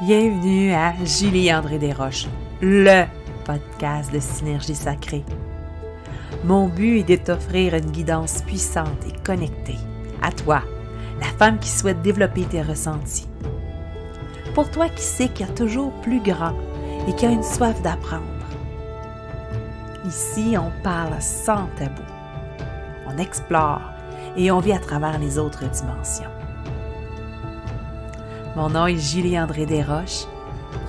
Bienvenue à Julie-André Desroches, le podcast de Synergie Sacrée. Mon but est de t'offrir une guidance puissante et connectée à toi, la femme qui souhaite développer tes ressentis. Pour toi qui sais qu'il y a toujours plus grand et qui a une soif d'apprendre. Ici, on parle sans tabou. On explore et on vit à travers les autres dimensions. Mon nom est Julie-André Desroches,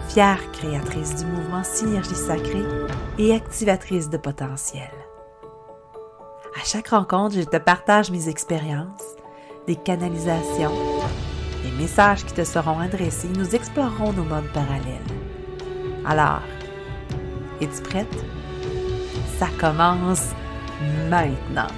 fière créatrice du mouvement Synergie Sacrée et activatrice de potentiel. À chaque rencontre, je te partage mes expériences, des canalisations, des messages qui te seront adressés. Nous explorerons nos modes parallèles. Alors, es-tu prête? Ça commence maintenant!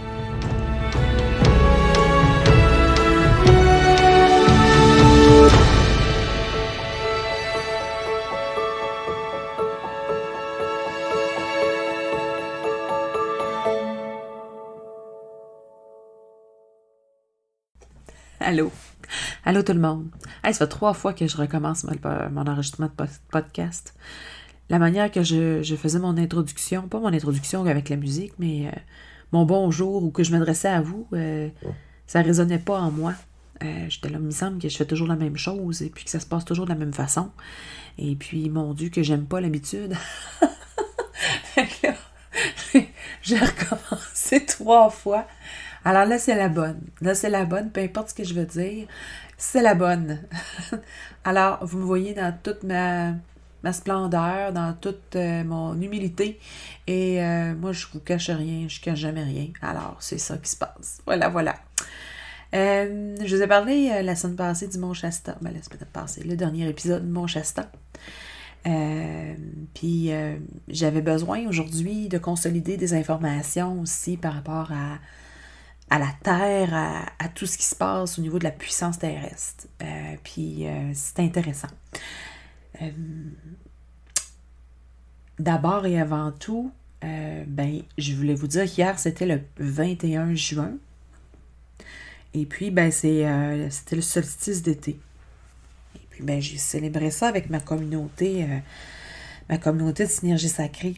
Allô? Allô tout le monde. Hey, ça fait 3 fois que je recommence mon enregistrement de podcast. La manière que je faisais mon introduction, pas mon introduction avec la musique, mais mon bonjour ou que je m'adressais à vous, ça résonnait pas en moi. J'étais là, il me semble que je fais toujours la même chose et puis que ça se passe toujours de la même façon. Et puis, mon Dieu, que j'aime pas l'habitude. Fait que là, j'ai recommencé 3 fois. Alors là, c'est la bonne. Là, c'est la bonne, peu importe ce que je veux dire, c'est la bonne. Alors, vous me voyez dans toute ma splendeur, dans toute mon humilité. Et moi, je vous cache rien, je cache jamais rien. Alors, c'est ça qui se passe. Voilà. Je vous ai parlé la semaine passée du Mont Shasta. Ben, la semaine passée, le dernier épisode du Mont Shasta. Puis, j'avais besoin aujourd'hui de consolider des informations aussi par rapport à la Terre, à tout ce qui se passe au niveau de la puissance terrestre. Puis, c'est intéressant. D'abord et avant tout, je voulais vous dire qu'hier, c'était le 21 juin. Et puis, c'était le solstice d'été. Et puis, j'ai célébré ça avec ma communauté de Synergie Sacrée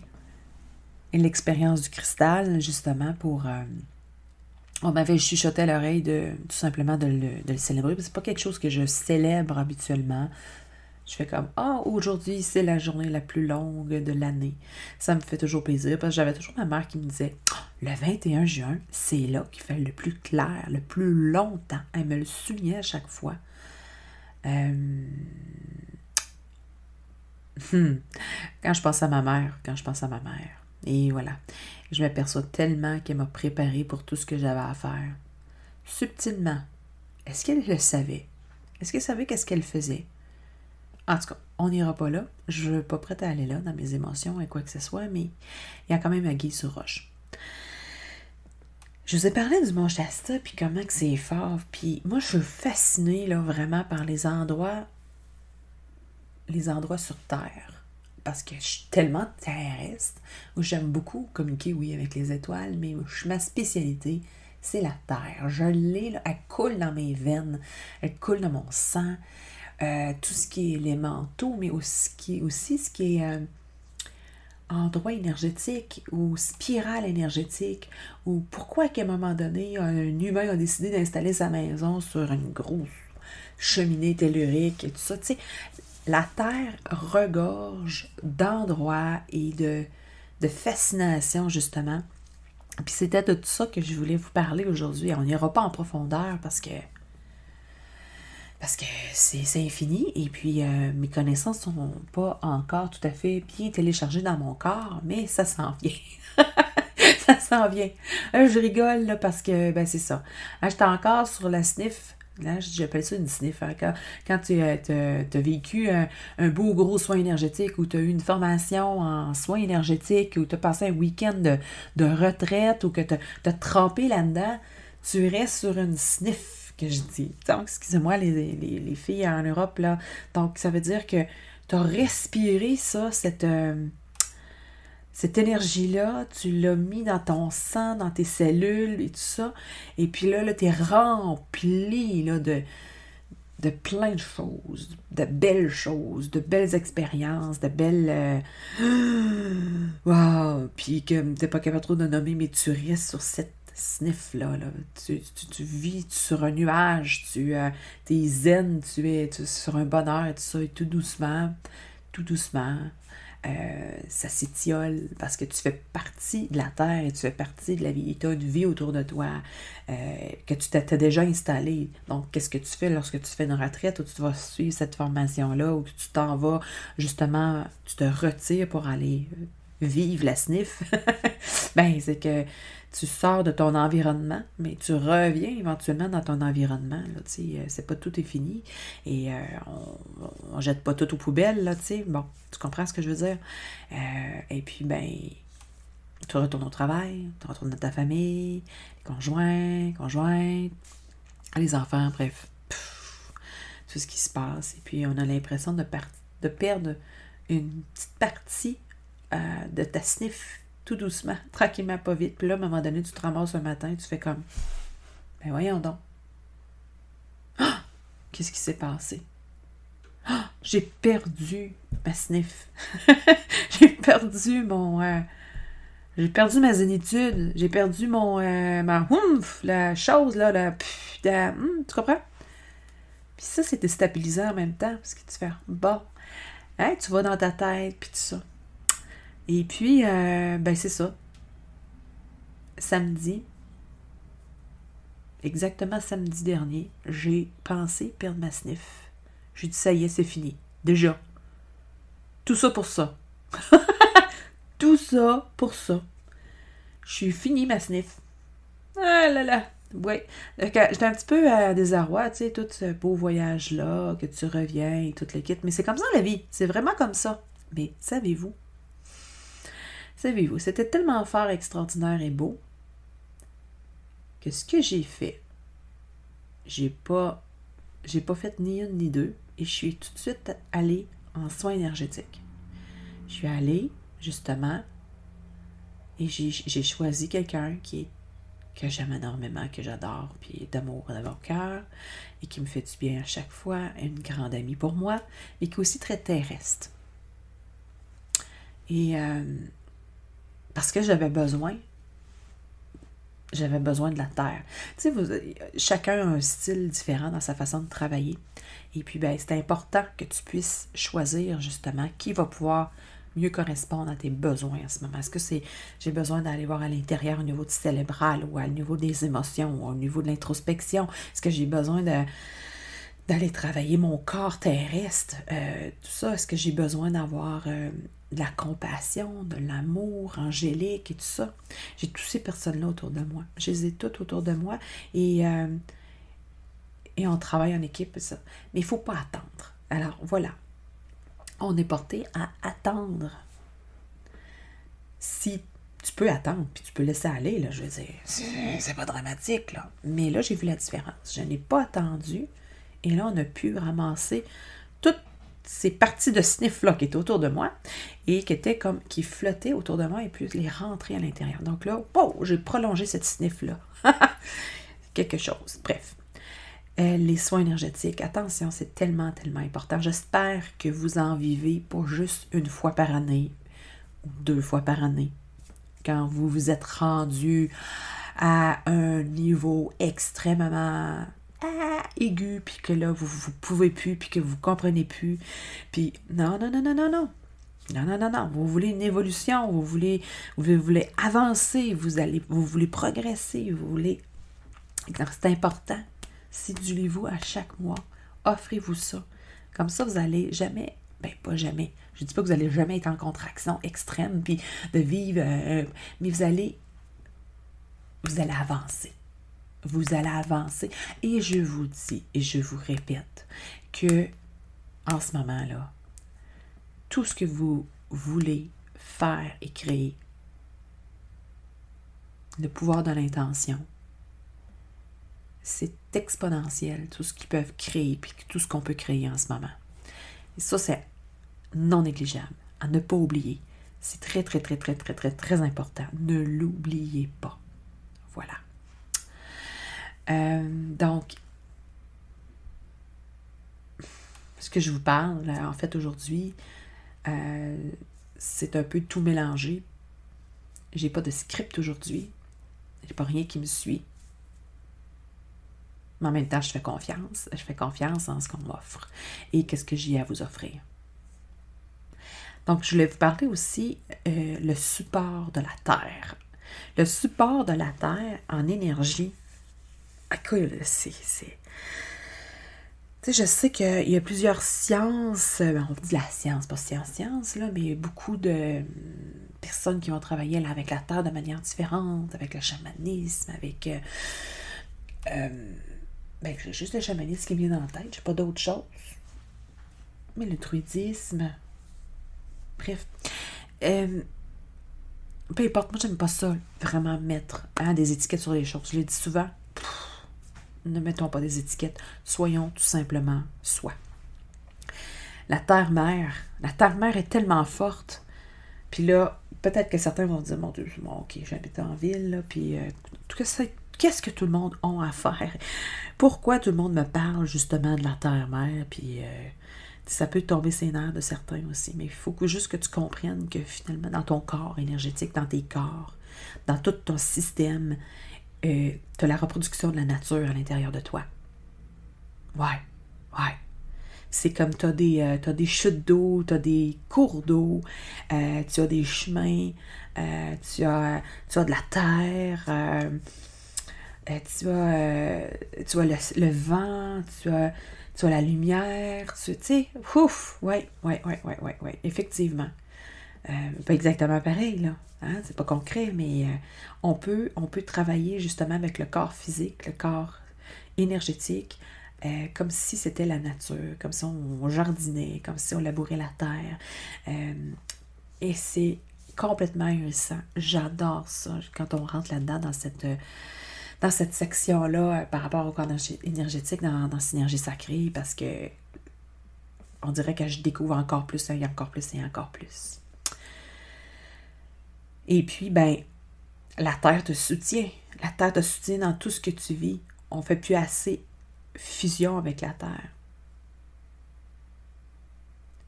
et l'expérience du cristal, justement, pour... on m'avait chuchoté à l'oreille tout simplement de le célébrer. C'est pas quelque chose que je célèbre habituellement. Je fais comme, aujourd'hui, c'est la journée la plus longue de l'année. Ça me fait toujours plaisir parce que j'avais toujours ma mère qui me disait, le 21 juin, c'est là qu'il fait le plus clair, le plus longtemps. Elle me le soulignait à chaque fois. Quand je pense à ma mère. Et voilà. Je m'aperçois tellement qu'elle m'a préparée pour tout ce que j'avais à faire. Subtilement. Est-ce qu'elle le savait? Est-ce qu'elle savait qu'est-ce qu'elle faisait? En tout cas, on n'ira pas là. Je ne suis pas prête à aller là dans mes émotions et quoi que ce soit, mais il y a quand même Anguille sur roche. Je vous ai parlé du Mont Shasta, puis comment que c'est fort. Puis moi, je suis fascinée là, vraiment par les endroits sur Terre. Parce que je suis tellement terrestre, où j'aime beaucoup communiquer, oui, avec les étoiles, mais ma spécialité, c'est la Terre. Je l'ai, là, elle coule dans mes veines, elle coule dans mon sang, tout ce qui est élémentaux, mais aussi ce qui est endroit énergétique ou spirale énergétique, ou pourquoi qu'à un moment donné, un humain a décidé d'installer sa maison sur une grosse cheminée tellurique et tout ça, tu sais. La Terre regorge d'endroits et de fascination, justement. Puis c'était de tout ça que je voulais vous parler aujourd'hui. On n'ira pas en profondeur parce que c'est infini. Et puis, mes connaissances ne sont pas encore tout à fait bien téléchargées dans mon corps, mais ça s'en vient. Ça s'en vient. Je rigole là, parce que, c'est ça. J'étais encore sur la sniff. Là, j'appelle ça une sniff. Hein, quand tu as vécu un beau gros soin énergétique ou tu as eu une formation en soins énergétiques ou tu as passé un week-end de retraite ou que tu as trempé là-dedans, tu restes sur une sniff, que je dis. Donc, excusez-moi, les filles en Europe, là. Donc, ça veut dire que tu as respiré ça, cette énergie-là, tu l'as mis dans ton sang, dans tes cellules et tout ça. Et puis là tu es rempli là, de plein de choses, de belles expériences, de belles... Wow! Puis que t'es pas capable trop de nommer, mais tu restes sur cette sniff-là. Là. Tu vis sur un nuage, t'es zen, tu es sur un bonheur et tout ça, et tout doucement, ça s'étiole parce que tu fais partie de la terre et tu fais partie de la vie. Tu as une vie autour de toi que tu t'as déjà installée. Donc, qu'est-ce que tu fais lorsque tu fais une retraite ou tu vas suivre cette formation-là ou que tu t'en vas, justement, tu te retires pour aller vivre la sniff? Ben, c'est que tu sors de ton environnement, mais tu reviens éventuellement dans ton environnement. Là, c'est pas tout est fini. Et on jette pas tout aux poubelles, là, tu sais. Bon, tu comprends ce que je veux dire? Et puis, ben, tu retournes au travail, tu retournes dans ta famille, les conjointes, les enfants, bref. Tout ce qui se passe. Et puis, on a l'impression de perdre une petite partie de ta sniff tout doucement, tranquillement, pas vite. Puis là, à un moment donné, tu te ramasses un matin et tu fais comme, ben voyons donc. Ah! Qu'est-ce qui s'est passé? Ah! J'ai perdu ma sniff. J'ai perdu ma zénitude. J'ai perdu ma la chose, là, tu comprends? Puis ça, c'est déstabilisant en même temps, parce que tu fais, bon, hein, tu vas dans ta tête, puis tout ça. Et puis, ben c'est ça. Samedi, exactement samedi dernier, j'ai pensé perdre ma sniff. J'ai dit, ça y est, c'est fini. Déjà. Tout ça pour ça. Tout ça pour ça. Je suis fini ma sniff. Ah là là. Oui. J'étais un petit peu à désarroi, tu sais, tout ce beau voyage-là, que tu reviens et tout le kit. Mais c'est comme ça la vie. C'est vraiment comme ça. Mais savez-vous, c'était tellement fort, extraordinaire et beau que ce que j'ai fait, j'ai pas fait ni une ni deux et je suis tout de suite allée en soins énergétiques. Je suis allée, justement, et j'ai choisi quelqu'un que j'aime énormément, que j'adore, puis d'amour dans mon cœur, et qui me fait du bien à chaque fois, une grande amie pour moi, mais qui est aussi très terrestre. Et parce que j'avais besoin de la terre. Tu sais, chacun a un style différent dans sa façon de travailler. Et puis, ben, c'est important que tu puisses choisir, justement, qui va pouvoir mieux correspondre à tes besoins en ce moment. Est-ce que j'ai besoin d'aller voir à l'intérieur au niveau du cérébral ou au niveau des émotions ou au niveau de l'introspection? Est-ce que j'ai besoin d'aller travailler mon corps terrestre? Tout ça, est-ce que j'ai besoin d'avoir de la compassion, de l'amour angélique et tout ça? J'ai toutes ces personnes-là autour de moi. Je les ai toutes autour de moi et on travaille en équipe et ça. Mais il ne faut pas attendre. Alors, voilà. On est porté à attendre. Si tu peux attendre, puis tu peux laisser aller, là, je veux dire, c'est pas dramatique, là. Mais là, j'ai vu la différence. Je n'ai pas attendu, et là, on a pu ramasser toutes ces parties de sniff-là qui étaient autour de moi, et qui flottaient autour de moi, et puis les rentrer à l'intérieur. Donc là, j'ai prolongé cette sniff-là. Quelque chose. Bref. Les soins énergétiques, attention, c'est tellement, tellement important. J'espère que vous en vivez pas juste une fois par année ou 2 fois par année. Quand vous vous êtes rendu à un niveau extrêmement aigu, puis que là, vous pouvez plus, puis que vous comprenez plus. Puis non. Non. Vous voulez une évolution, vous voulez avancer, vous voulez progresser, vous voulez... C'est important. Sédulez-vous à chaque mois. Offrez-vous ça. Comme ça, vous allez jamais, pas jamais. Je ne dis pas que vous allez jamais être en contraction extrême, puis de vivre, mais vous allez avancer. Vous allez avancer. Et je vous dis, et je vous répète, que en ce moment-là, tout ce que vous voulez faire et créer, le pouvoir de l'intention, c'est exponentiel, tout ce qu'ils peuvent créer, puis tout ce qu'on peut créer en ce moment. Et ça, c'est non négligeable, à ne pas oublier. C'est très, très, très, très, très, très, très important. Ne l'oubliez pas. Voilà. Donc, que je vous parle, en fait, aujourd'hui, c'est un peu tout mélangé. J'ai pas de script aujourd'hui. J'ai pas rien qui me suit. Mais en même temps, je fais confiance. Je fais confiance en ce qu'on m'offre et qu'est-ce que j'ai à vous offrir. Donc, je voulais vous parler aussi le support de la Terre. Le support de la Terre en énergie. Écoute, c'est... Tu sais, je sais qu'il y a plusieurs sciences, on dit la science, pas science, là, mais il y a beaucoup de personnes qui ont travaillé là, avec la Terre de manière différente, avec le chamanisme, avec... j'ai juste le chamanisme qui me vient dans la tête, j'ai pas d'autre chose. Mais le druidisme... Bref. Peu importe, moi j'aime pas ça, vraiment mettre des étiquettes sur les choses. Je le dis souvent, ne mettons pas des étiquettes, soyons tout simplement soi. La terre-mère est tellement forte. Puis là, peut-être que certains vont dire, mon Dieu, bon, ok, j'habite en ville, là, puis qu'est-ce que tout le monde a à faire? Pourquoi tout le monde me parle justement de la terre-mère? Puis ça peut tomber ses nerfs de certains aussi, mais il faut juste que tu comprennes que finalement, dans ton corps énergétique, dans tes corps, dans tout ton système, tu as la reproduction de la nature à l'intérieur de toi. Ouais. C'est comme t'as des chutes d'eau, t'as des cours d'eau, tu as des chemins, tu as de la terre, tu as le vent, tu as la lumière, tu sais, ouf, ouais, effectivement. Pas exactement pareil, là. Hein? C'est pas concret, mais on peut travailler justement avec le corps physique, le corps énergétique, comme si c'était la nature, comme si on jardinait, comme si on labourait la terre. Et c'est complètement ahurissant. J'adore ça quand on rentre là-dedans dans cette section-là par rapport au corps énergétique dans Synergie Sacrée, parce que on dirait que je découvre encore plus, et encore plus, et encore plus. Et puis, la Terre te soutient. La Terre te soutient dans tout ce que tu vis. On ne fait plus assez fusion avec la Terre.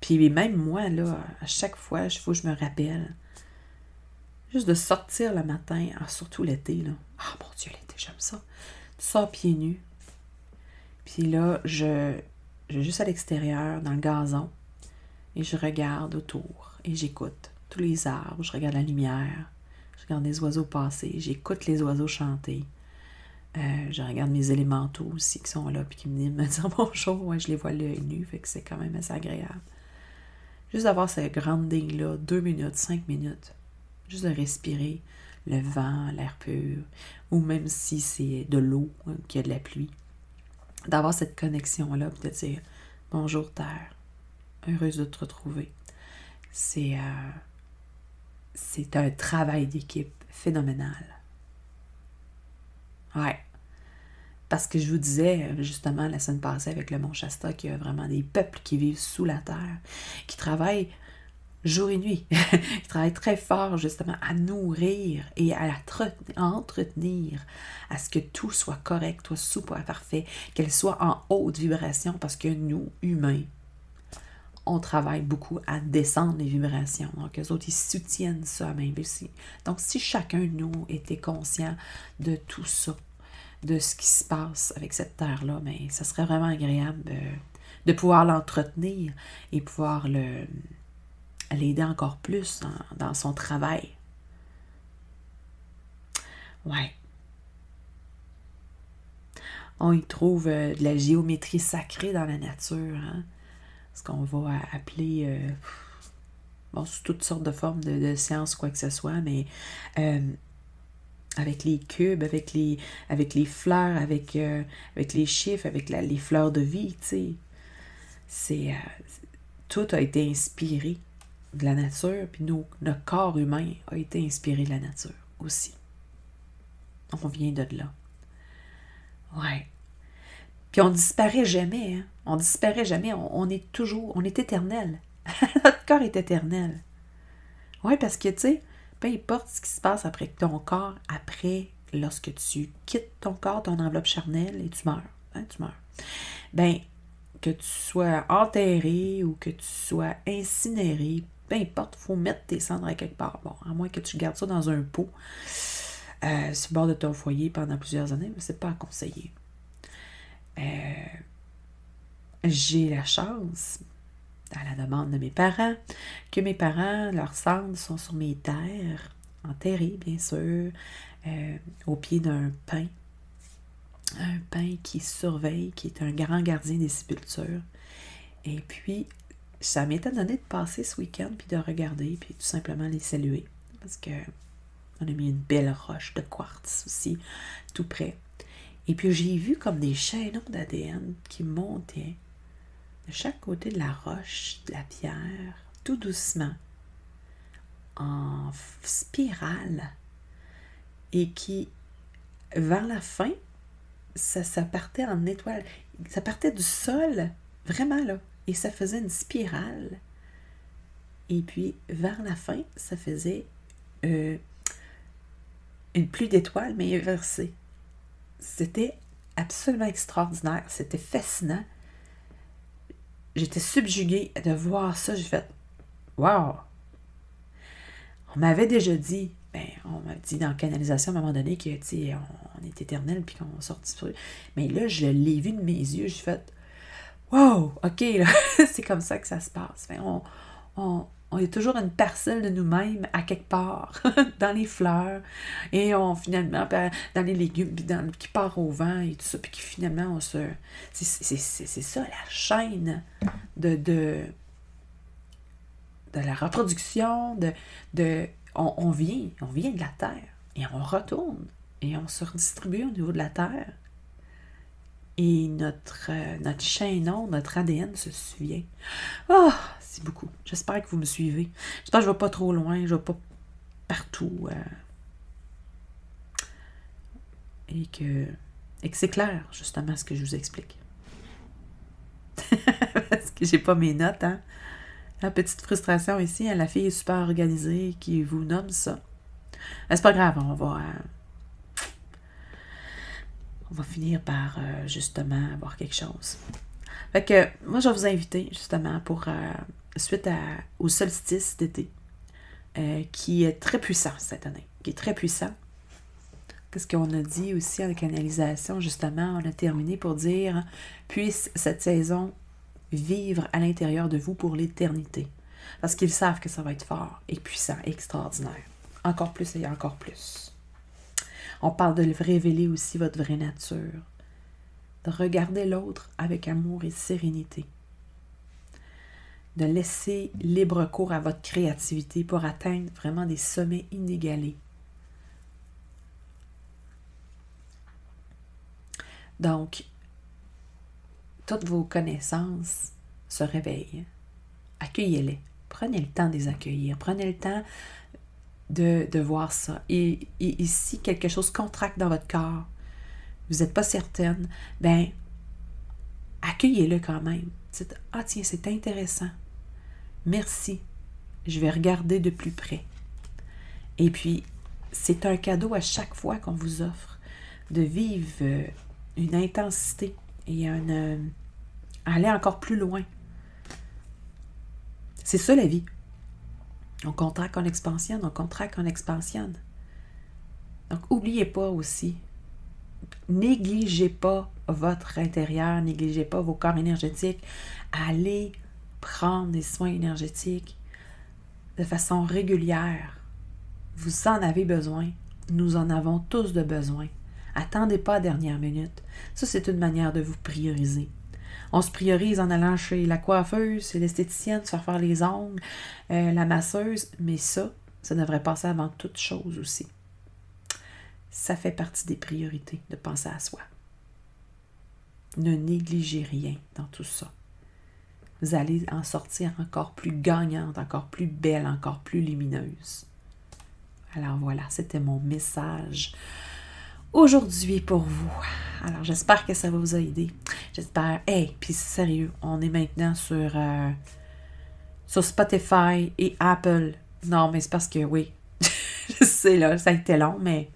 Puis même moi, là, à chaque fois, il faut que je me rappelle juste de sortir le matin, surtout l'été, là. Ah, mon Dieu, l'été, j'aime ça. Tu sors pieds nus. Puis là, je vais juste à l'extérieur, dans le gazon, et je regarde autour, et j'écoute tous les arbres, je regarde la lumière, je regarde les oiseaux passer, j'écoute les oiseaux chanter, je regarde mes élémentaux aussi qui sont là, puis qui me disent bonjour, ouais, je les vois l'œil nu, fait que c'est quand même assez agréable. Juste d'avoir cette grande digue-là, 2 minutes, 5 minutes, juste de respirer le vent, l'air pur, ou même si c'est de l'eau, qu'il y a de la pluie, d'avoir cette connexion-là, puis de dire bonjour Terre, heureuse de te retrouver. C'est un travail d'équipe phénoménal. Ouais. Parce que je vous disais, justement, la semaine passée avec le Mont Shasta, qu'il y a vraiment des peuples qui vivent sous la terre, qui travaillent jour et nuit, qui travaillent très fort, justement, à nourrir et à entretenir, à ce que tout soit correct, soit souple, parfait, qu'elle soit en haute vibration, parce que nous, humains, on travaille beaucoup à descendre les vibrations. Donc, eux autres, ils soutiennent ça même aussi. Donc, si chacun de nous était conscient de tout ça, de ce qui se passe avec cette terre-là, mais ça serait vraiment agréable de pouvoir l'entretenir et pouvoir l'aider encore plus dans son travail. Ouais. On y trouve de la géométrie sacrée dans la nature, hein? Ce qu'on va appeler, sous toutes sortes de formes de sciences, quoi que ce soit, mais avec les cubes, avec les fleurs, avec les chiffres, avec les fleurs de vie, tu sais. Tout a été inspiré de la nature, puis notre corps humain a été inspiré de la nature aussi. On vient de là. Ouais. Puis on disparaît jamais, hein? On disparaît jamais, on est éternel. Notre corps est éternel. Oui, parce que, tu sais, peu importe ce qui se passe après ton corps, lorsque tu quittes ton corps, ton enveloppe charnelle, et tu meurs. Hein, tu meurs. que tu sois enterré ou que tu sois incinéré, peu importe, il faut mettre tes cendres à quelque part. Bon, à moins que tu gardes ça dans un pot sur le bord de ton foyer pendant plusieurs années, mais c'est pas à conseiller. J'ai la chance, à la demande de mes parents, que mes parents, leurs cendres sont sur mes terres, enterrées bien sûr, au pied d'un pin. Un pin qui surveille, qui est un grand gardien des sépultures. Et puis, ça m'était donné de passer ce week-end, puis de regarder, puis tout simplement les saluer. Parce que on a mis une belle roche de quartz aussi, tout près. Et puis, j'ai vu comme des chaînons d'ADN qui montaient de chaque côté de la roche, de la pierre, tout doucement, en spirale. Et qui, vers la fin, ça partait en étoile. Ça partait du sol, vraiment là. Et ça faisait une spirale. Et puis, vers la fin, ça faisait une pluie d'étoiles, mais inversée. C'était absolument extraordinaire. C'était fascinant. J'étais subjuguée de voir ça. J'ai fait « Wow! » On m'avait déjà dit, on m'a dit dans la canalisation à un moment donné que, tu sais, on est éternel puis qu'on sortit. Mais là, je l'ai vu de mes yeux. J'ai fait « Wow! OK, là, c'est comme ça que ça se passe. » On est toujours une parcelle de nous-mêmes à quelque part, dans les fleurs, et finalement, dans les légumes, puis qui part au vent et tout ça, puis qui finalement, c'est ça, la chaîne de la reproduction, on vient de la Terre, et on retourne, et on se redistribue au niveau de la Terre. Et notre chaînon, notre ADN se souvient. Oh, c'est beaucoup. J'espère que vous me suivez. J'espère que je ne vais pas trop loin, je ne vais pas partout. Et que c'est clair, justement, ce que je vous explique. Parce que j'ai pas mes notes, hein. La petite frustration ici, la fille est super organisée qui vous nomme ça. Mais c'est pas grave, on va finir par, justement, avoir quelque chose. Fait que, moi, je vais vous inviter, justement, pour, suite au solstice d'été, qui est très puissant cette année, qui est très puissant. Qu'est-ce qu'on a dit aussi en canalisation, justement, on a terminé pour dire « Puisse cette saison vivre à l'intérieur de vous pour l'éternité. » Parce qu'ils savent que ça va être fort et puissant et extraordinaire. Encore plus et encore plus. On parle de révéler aussi votre vraie nature, de regarder l'autre avec amour et sérénité, de laisser libre cours à votre créativité pour atteindre vraiment des sommets inégalés. Donc, toutes vos connaissances se réveillent. Accueillez-les. Prenez le temps de les accueillir. Prenez le temps de voir ça. Et si quelque chose contracte dans votre corps, vous n'êtes pas certaine, accueillez-le quand même. Dites, « Ah tiens, c'est intéressant. Merci. Je vais regarder de plus près. » Et puis, c'est un cadeau à chaque fois qu'on vous offre de vivre une intensité et aller encore plus loin. C'est ça la vie. On contracte, on expansionne, on contracte, on expansionne. Donc, n'oubliez pas aussi, négligez pas votre intérieur, négligez pas vos corps énergétiques. Allez prendre des soins énergétiques de façon régulière. Vous en avez besoin. Nous en avons tous de besoin. Attendez pas à la dernière minute. Ça, c'est une manière de vous prioriser. On se priorise en allant chez la coiffeuse, chez l'esthéticienne, se faire les ongles, la masseuse, mais ça devrait passer avant toute chose aussi. Ça fait partie des priorités, de penser à soi. Ne négligez rien dans tout ça. Vous allez en sortir encore plus gagnante, encore plus belle, encore plus lumineuse. Alors voilà, c'était mon message aujourd'hui pour vous. Alors, j'espère que ça va vous aider. J'espère. Hey, puis sérieux, on est maintenant sur Spotify et Apple. Non, mais c'est parce que, oui, je sais, là, ça a été long, mais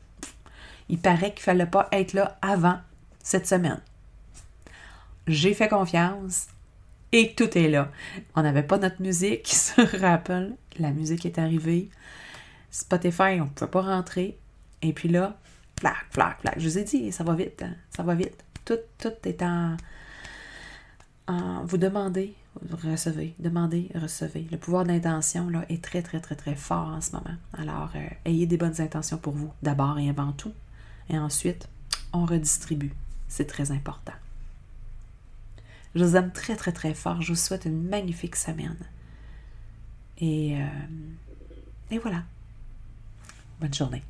il paraît qu'il ne fallait pas être là avant cette semaine. J'ai fait confiance. Et tout est là. On n'avait pas notre musique sur Apple. La musique est arrivée. Spotify, on ne pouvait pas rentrer. Et puis là, plac, plac, plac. Je vous ai dit, ça va vite, hein? Ça va vite. Tout est vous demandez, vous recevez. Demandez, recevez. Le pouvoir d'intention là, est très, très, très, très fort en ce moment. Alors, ayez des bonnes intentions pour vous, d'abord et avant tout. Et ensuite, on redistribue. C'est très important. Je vous aime très, très, très fort. Je vous souhaite une magnifique semaine. Et voilà. Bonne journée.